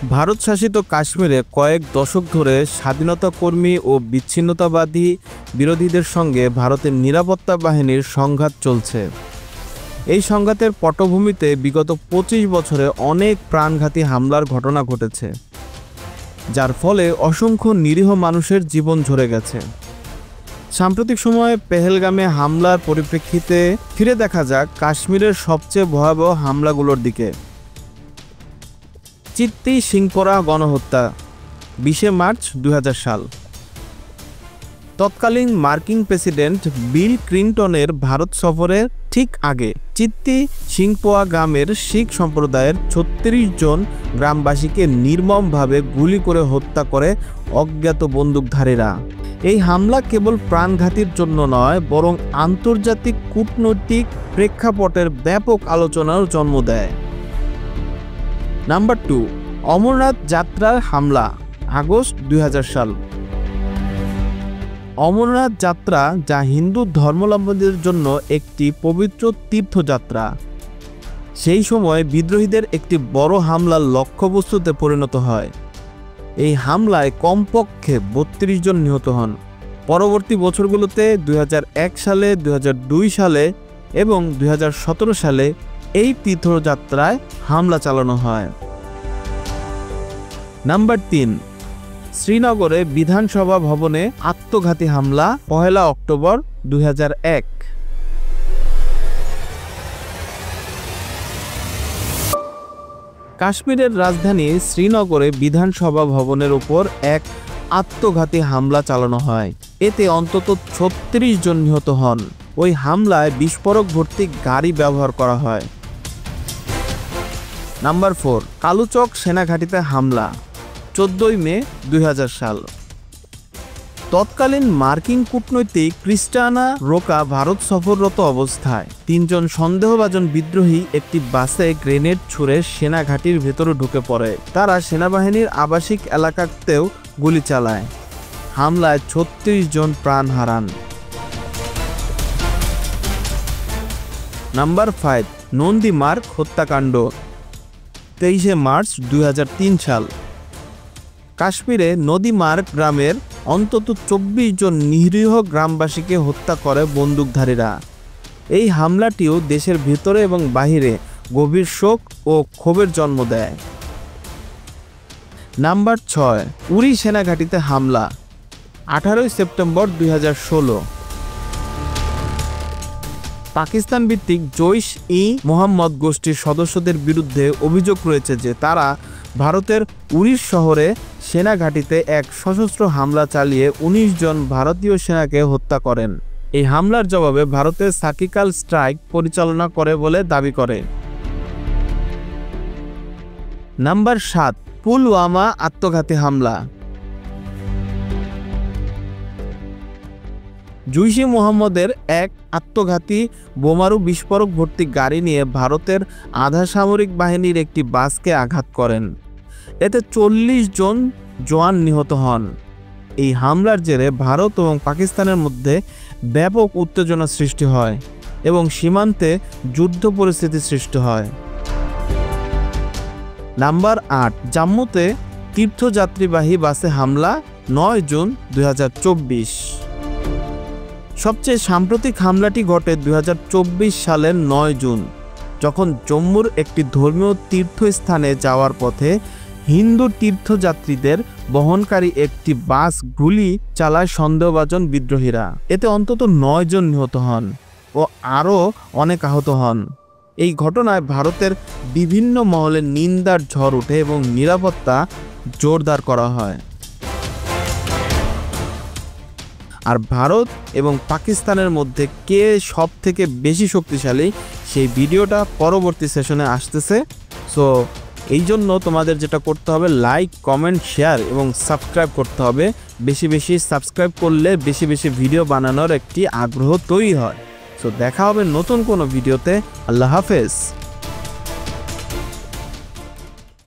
ভারত শাসিত কাশ্মীরে কয়েক দশক ধরে স্বাধীনতা কর্মী ও বিচ্ছিন্নতাবাদী বিরোধীদের সঙ্গে ভারতের নিরাপত্তা বাহিনীর সংঘাত চলছে। এই সংঘাতের পটভূমিতে বিগত 25 বছরে অনেক প্রাণঘাতী হামলার ঘটনা ঘটেছে, যার ফলে অসংখ্য নিরীহ মানুষের জীবন ঝরে গেছে। সাম্প্রতিক সময়ে পেহেলগামে হামলার পরিপ্রেক্ষিতে ফিরে দেখা যাক কাশ্মীরের সবচেয়ে ভয়াবহ হামলাগুলোর দিকে। চিত্তি সিংপোরা গণহত্যা, 20 মার্চ 2000 সাল। তৎকালীন মার্কিন প্রেসিডেন্ট বিল ক্লিনটনের ভারত সফরের ঠিক আগে চিত্তি সিংপোয়া গ্রামের শিখ সম্প্রদায়ের 36 জন গ্রামবাসীকে নির্মমভাবে গুলি করে হত্যা করে অজ্ঞাত বন্দুকধারীরা। এই হামলা কেবল প্রাণঘাতীর জন্য নয়, বরং আন্তর্জাতিক কূটনৈতিক প্রেক্ষাপটের ব্যাপক আলোচনার জন্ম দেয়। নাম্বার 2, অমরনাথ যাত্রার হামলা, আগস্ট 2000 সাল। অমরনাথ যাত্রা, যা হিন্দু ধর্মাবলম্বীদের জন্য একটি পবিত্র তীর্থযাত্রা, সেই সময় বিদ্রোহীদের একটি বড় হামলার লক্ষ্যবস্তুতে পরিণত হয়। এই হামলায় কমপক্ষে 32 জন নিহত হন। পরবর্তী বছরগুলোতে 2001 সালে, 2002 সালে এবং 2017 সালে এই তীর্থযাত্রায় হামলা চালানো হয়। নাম্বার 3, শ্রীনগরে বিধানসভা ভবনে আত্মঘাতী হামলা, 1 অক্টোবর 2001। কাশ্মীরের রাজধানী শ্রীনগরে বিধানসভা ভবনের উপর এক আত্মঘাতী হামলা চালানো হয়। এতে অন্তত 36 জন নিহত হন। ওই হামলায় বিস্ফোরক ভর্তি গাড়ি ব্যবহার করা হয়। নাম্বার 4, কালুচক সেনাঘাঁটিতে হামলা, 14 মে 2000 সাল। তৎকালীন মার্কিন কূটনৈতিক ক্রিস্টিয়ানা রোকা ভারত সফররত অবস্থায় 3 জন সন্দেহভাজন বিদ্রোহী একটি বাসে গ্রেনেড ছুঁড়ে সেনাঘাঁটির ভেতরে ঢুকে পড়ে। তারা সেনাবাহিনীর আবাসিক এলাকাতেও গুলি চালায়। হামলায় 36 জন প্রাণ হারান। নাম্বার 5, নন্দী মার্গ হত্যাকাণ্ড, 23 মার্চ 2003 সাল। কাশ্মীরে নদী মার্গ গ্রামের অন্তত 24 জন নিরীহ গ্রামবাসীকে হত্যা করে বন্দুকধারীরা। এই হামলাটিও দেশের ভিতরে এবং বাহিরে গভীর শোক ও ক্ষোভের জন্ম দেয়। নাম্বার 6, উরি সেনাঘাঁটিতে হামলা, 18 সেপ্টেম্বর 2016। পাকিস্তান ভিত্তিক জৈশ-ই-মোহাম্মদ গোষ্ঠীর সদস্যদের বিরুদ্ধে অভিযোগ রয়েছে যে তারা ভারতের উরি শহরে সেনাঘাঁটিতে এক সশস্ত্র হামলা চালিয়ে 19 জন ভারতীয় সেনাকে হত্যা করেন। এই হামলার জবাবে ভারতের সার্জিক্যাল স্ট্রাইক পরিচালনা করে বলে দাবি করে। নাম্বার 7, পুলওয়ামা আত্মঘাতী হামলা। জৈশ-ই-মোহাম্মদের এক আত্মঘাতী বোমারু বিস্ফোরক ভর্তি গাড়ি নিয়ে ভারতের আধা সামরিক বাহিনীর একটি বাসকে আঘাত করেন। এতে 40 জন জওয়ান নিহত হন। এই হামলার জেরে ভারত এবং পাকিস্তানের মধ্যে ব্যাপক উত্তেজনা সৃষ্টি হয় এবং সীমান্তে যুদ্ধ পরিস্থিতি সৃষ্টি হয়। নাম্বার 8, জম্মুতে তীর্থযাত্রীবাহী বাসে হামলা, 9 জুন 2024। সবচেয়ে সাম্প্রতিক হামলাটি ঘটে 2024 সালের 9 জুন, যখন জম্মুর একটি ধর্মীয় তীর্থস্থানে যাওয়ার পথে হিন্দু তীর্থযাত্রীদের বহনকারী একটি বাস গুলি চালায় সন্দেহভাজন বিদ্রোহীরা। এতে অন্তত 9 জন নিহত হন ও আরও অনেক আহত হন। এই ঘটনায় ভারতের বিভিন্ন মহলে নিন্দার ঝড় ওঠে এবং নিরাপত্তা জোরদার করা হয়। আর ভারত এবং পাকিস্তানের মধ্যে কে সব থেকে বেশি শক্তিশালী, সেই ভিডিওটা পরবর্তী সেশনে আসতেছে। সো এই জন্য তোমাদের যেটা করতে হবে, লাইক, কমেন্ট, শেয়ার এবং সাবস্ক্রাইব করতে হবে। বেশি বেশি সাবস্ক্রাইব করলে বেশি বেশি ভিডিও বানানোর একটি আগ্রহ তৈরি হয়। সো দেখা হবে নতুন কোনো ভিডিওতে। আল্লাহ হাফেজ।